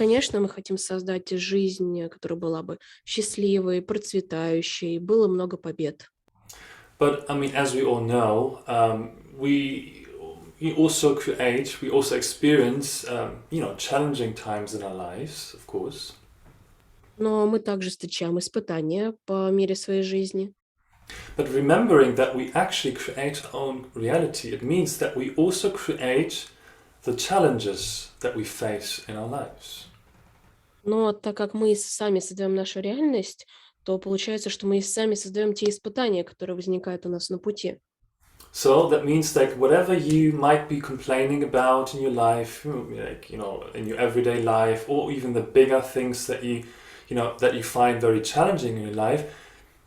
Конечно, мы хотим создать жизнь, которая была бы счастливой, процветающей, было много побед. But I mean, as we all know, we also create, we also experience, challenging times in our lives, of course. Но мы также встречаем испытания по мере своей жизни. But remembering that we actually create our own reality, it means that we also create the challenges that we face in our lives. Но так как мы сами создаем нашу реальность, то получается, что мы и сами создаем те испытания, которые возникают у нас на пути. So that means like whatever you might be complaining about in your life, like in your everyday life, or even the bigger things that you find very challenging in your life,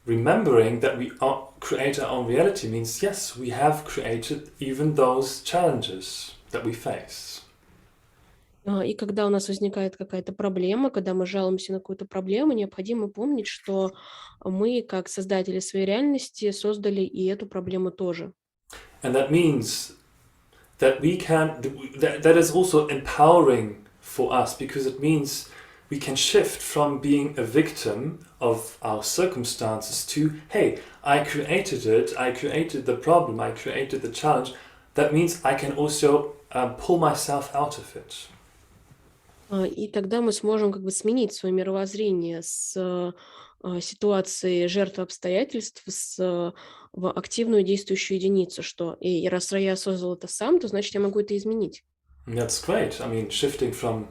remembering that we create our own reality means yes, we have created even those challenges that we face. И когда у нас возникает какая-то проблема, когда мы жалуемся на какую-то проблему, необходимо помнить, что мы, как создатели своей реальности, создали и эту проблему тоже. And that means that that is also empowering for us because it means we can shift from being a victim of our circumstances to, hey, I created it, I created the problem, I created the challenge. That means I can also pull myself out of it. И тогда мы сможем как бы сменить свое мировоззрение с ситуации жертвы обстоятельств в активную действующую единицу, что и раз я создал это сам, то значит я могу это изменить. And that's great. I mean, shifting from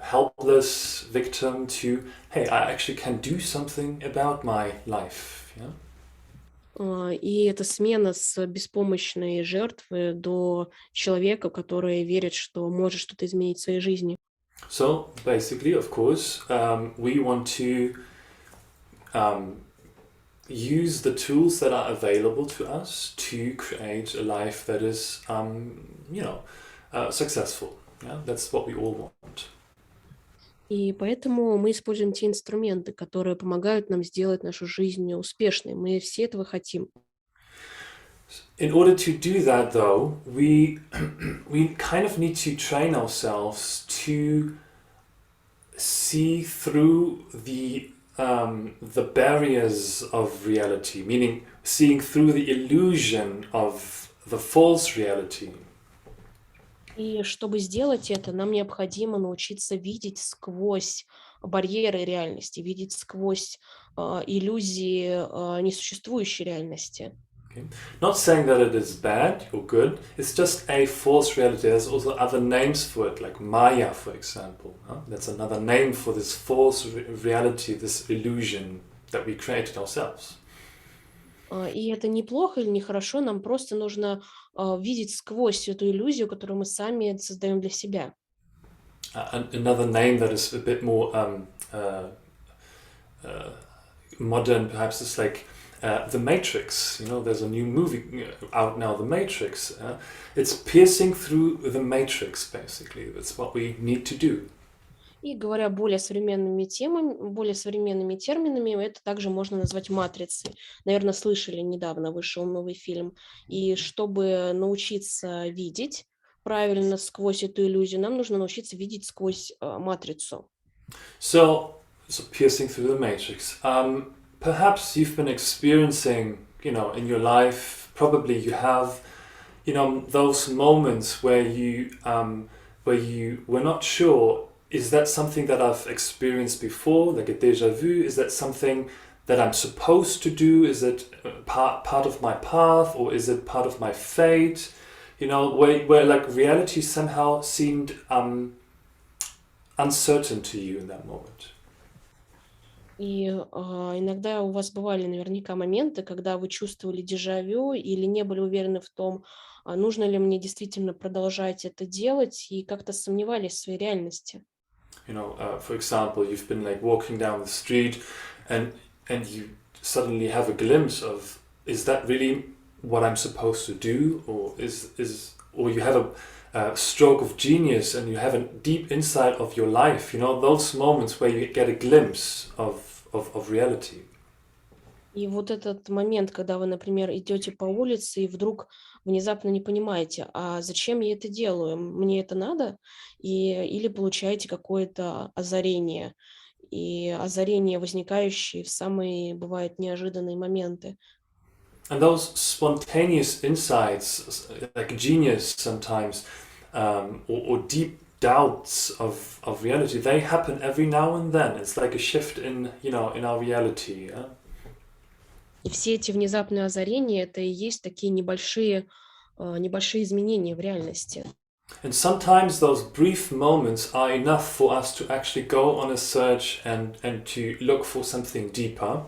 helpless victim to, hey, I actually can do something about my life. Yeah? И это смена с беспомощной жертвы до человека, который верит, что может что-то изменить в своей жизни. So basically, of course, we want to use the tools that are available to us to create a life that is, successful. Yeah, that's what we all want. И поэтому мы используем те инструменты, которые помогают нам сделать нашу жизнь успешной. Мы все этого хотим. In order to do that, though, we we kind of need to train ourselves to see through the barriers of reality, meaning seeing through the illusion of the false reality. И чтобы сделать это, нам необходимо научиться видеть сквозь барьеры реальности, видеть сквозь иллюзии несуществующей реальности. Okay. Not saying that it is bad or good, it's just a false reality. There's also other names for it, like Maya, for example. That's another name for this false reality, this illusion that we created ourselves. И это неплохо или нехорошо, нам просто нужно видеть сквозь эту иллюзию, которую мы сами создаем для себя. Another name that is a bit more modern, perhaps, is like The Matrix. There's a new movie out now, The Matrix. It's piercing through the matrix, basically. That's what we need to do. И говоря более современными темами, более современными терминами, это также можно назвать матрицей. Наверное, слышали, недавно вышел новый фильм. И чтобы научиться видеть правильно сквозь эту иллюзию, нам нужно научиться видеть сквозь матрицу. So piercing through the matrix. Perhaps you've been experiencing, in your life, probably you have, those moments where you were not sure, is that something that I've experienced before, like a déjà vu? Is that something that I'm supposed to do? Is it part of my path, or is it part of my fate? Where like reality somehow seemed uncertain to you in that moment. И иногда у вас бывали наверняка моменты, когда вы чувствовали дежавю или не были уверены в том, нужно ли мне действительно продолжать это делать, и как-то сомневались в своей реальности. For example, you've been like walking down the street, and you suddenly have a glimpse of, is that really what I'm supposed to do, or or you have a stroke of genius and you have a deep insight of your life. Those moments where you get a glimpse of reality. И вот этот момент, когда вы, например, идете по улице, и вдруг внезапно не понимаете, а зачем я это делаю, мне это надо, или получаете какое-то озарение, и озарение, возникающие в самые, бывают, неожиданные моменты. And those spontaneous insights, like genius sometimes, or deep doubts of reality, they happen every now and then. It's like a shift in, in our reality. Yeah? И все эти внезапные озарения — это и есть такие небольшие изменения в реальности. And sometimes those brief moments are enough for us to actually go on a search and to look for something deeper.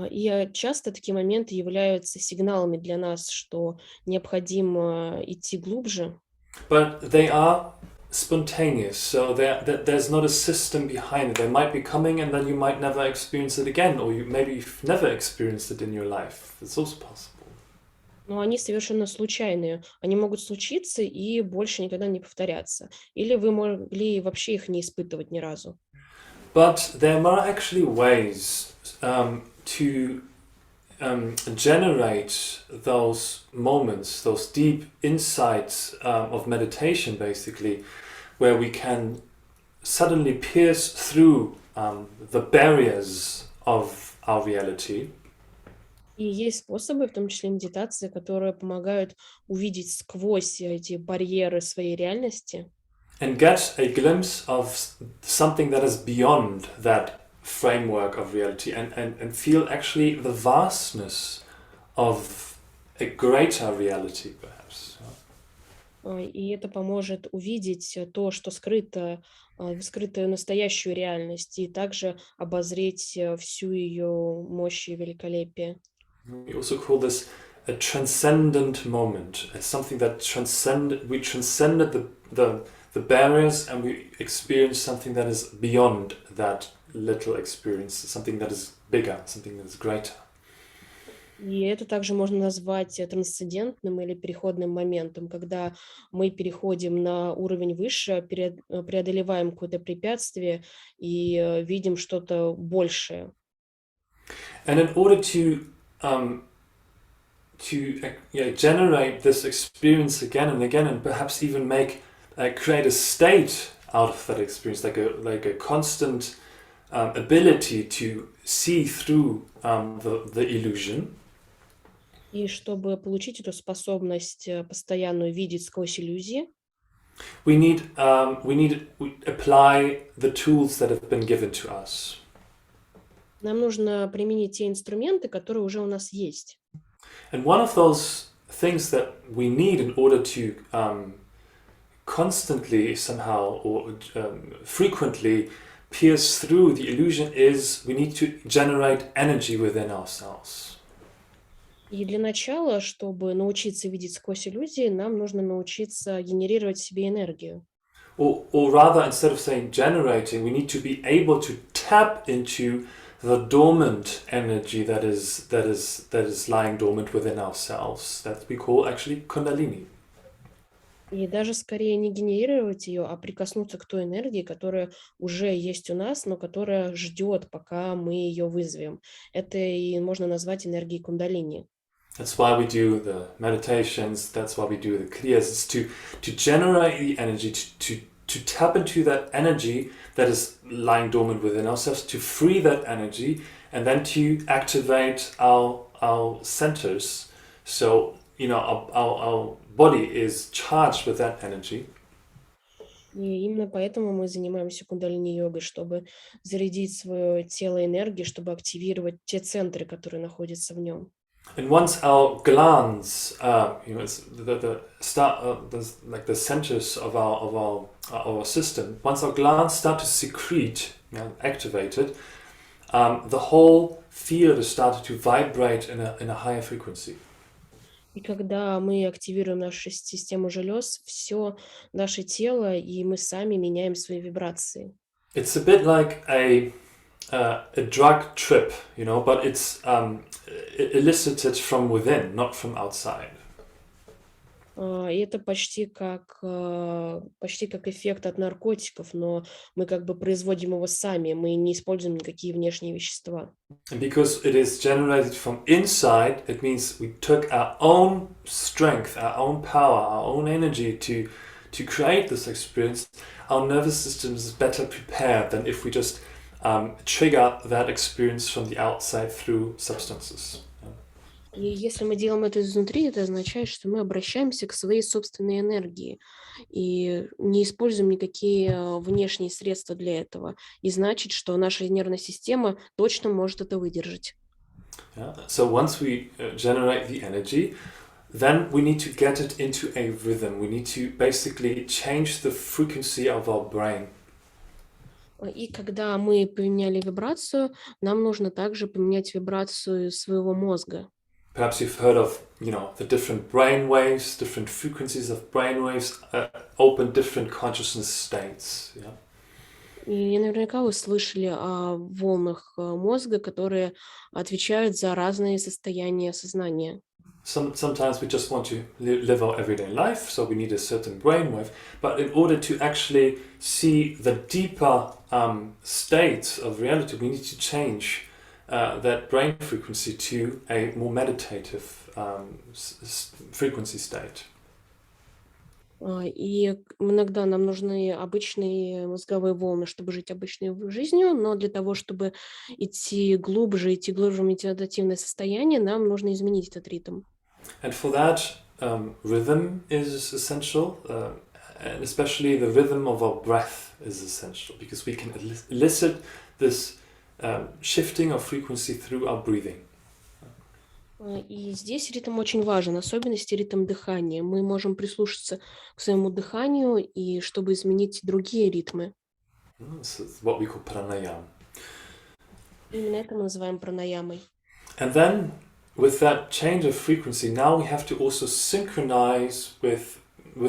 И часто такие моменты являются сигналами для нас, что необходимо идти глубже. But they are spontaneous, so there's not a system behind it. They might be coming and then you might never experience it again, or maybe you've never experienced it in your life. It's also possible. Но они совершенно случайные. Они могут случиться и больше никогда не повторяться. Или вы могли вообще их не испытывать ни разу. But there are actually ways to generate those moments, those deep insights of meditation, basically, where we can suddenly pierce through the barriers of our reality. И есть способы, в том числе медитации, которые помогают увидеть сквозь эти барьеры своей реальности. And get a glimpse of something that is beyond that framework of reality and feel actually the vastness of a greater reality, perhaps. И это поможет увидеть то, что скрыто, скрытую настоящую реальность, и также обозреть всю ее мощь и великолепие. We also call this a transcendent moment. It's something that we transcended the barriers and we experience something that is beyond that little experience, something that is bigger, something that is greater. И это также можно назвать трансцендентным или переходным моментом, когда мы переходим на уровень выше, преодолеваем какое-то препятствие и видим что-то большее. And in order to generate this experience again and again, and perhaps even create a state out of that experience, like a constant ability to see through the illusion. И чтобы получить эту способность постоянную видеть сквозь иллюзии, we need apply the tools that have been given to us. нам нужно применить те инструменты, которые уже у нас есть. And one of those things that we need in order to constantly somehow or frequently pierce through the illusion is we need to generate energy within ourselves. И для начала, чтобы научиться видеть сквозь иллюзии, нам нужно научиться генерировать в себе энергию. Or rather, instead of saying generating, we need to be able to tap into the dormant energy that is lying dormant within ourselves, that we call actually Kundalini. И даже скорее не генерировать ее, а прикоснуться к той энергии, которая уже есть у нас, но которая ждет, пока мы ее вызовем. Это и можно назвать энергией кундалини. That's why we do the meditations, that's why we do the kriyas, it's to generate the energy, to tap into that energy that is lying dormant within ourselves, to free that energy, and then to activate our centers. So, our body is charged with that energy. И именно поэтому мы занимаемся кундалини-йогой, чтобы зарядить свое тело энергией, чтобы активировать те центры, которые находятся в нем. And once our glands, it's the the centers of our system. Once our glands start to secrete, activated, the whole field is started to vibrate in a higher frequency. И когда мы активируем нашу систему желез, все наше тело, и мы сами меняем свои вибрации. It's a bit like a drug trip, but it's elicited from within, not from outside. И это почти как эффект от наркотиков, но мы как бы производим его сами, мы не используем никакие внешние вещества. And because it is generated from inside, it means we took our own strength, our own power, our own energy to create this experience. Our nervous system is better prepared than if we just trigger that experience from the outside through substances. И если мы делаем это изнутри, это означает, что мы обращаемся к своей собственной энергии и не используем никакие внешние средства для этого. И значит, что наша нервная система точно может это выдержать. Yeah. So once we generate the energy, then we need to get it into a rhythm. We need to basically change the frequency of our brain. И когда мы поменяли вибрацию, нам нужно также поменять вибрацию своего мозга. Perhaps you've heard of, the different brain waves, different frequencies of brain waves open different consciousness states. Yeah? И наверняка вы слышали о волнах мозга, которые отвечают за разные состояния сознания. Sometimes we just want to live our everyday life, so we need a certain brainwave. But in order to actually see the deeper states of reality, we need to change that brain frequency to a more meditative frequency state. И иногда нам нужны обычные мозговые волны, чтобы жить обычной жизнью, но для того, чтобы идти глубже в медитативное состояние, нам нужно изменить этот ритм. And for that, rhythm is essential, and especially the rhythm of our breath is essential, because we can elicit this shifting of frequency through our breathing. И здесь ритм очень важен, особенности ритм дыхания. Мы можем прислушаться к своему дыханию, и чтобы изменить другие ритмы. This is what we call pranayama. Именно это мы называем пранаямой. And then, with that change of frequency, now we have to also synchronize with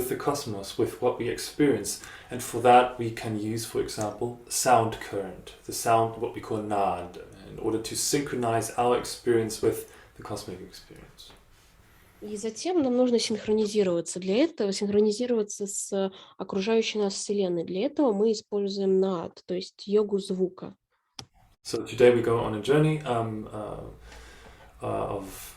the cosmos, with what we experience. And for that, we can use, for example, sound current, the sound, what we call Nаад, in order to synchronize our experience with the cosmic experience. И затем нам нужно синхронизироваться. Для этого синхронизироваться с окружающей нас Вселенной. Для этого мы используем наад, то есть йогу звука. So today we go on a journey of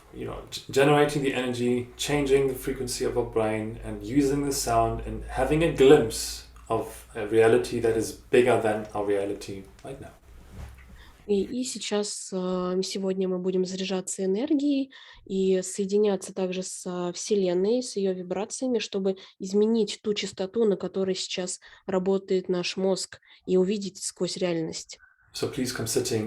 generating the energy, changing the frequency of our brain, and using the sound and having a glimpse of a reality that is bigger than our reality right now. И сегодня мы будем заряжаться энергией и соединяться также со Вселенной, с ее вибрациями, чтобы изменить ту частоту, на которой сейчас работает наш мозг, и увидеть сквозь реальность. So please come sitting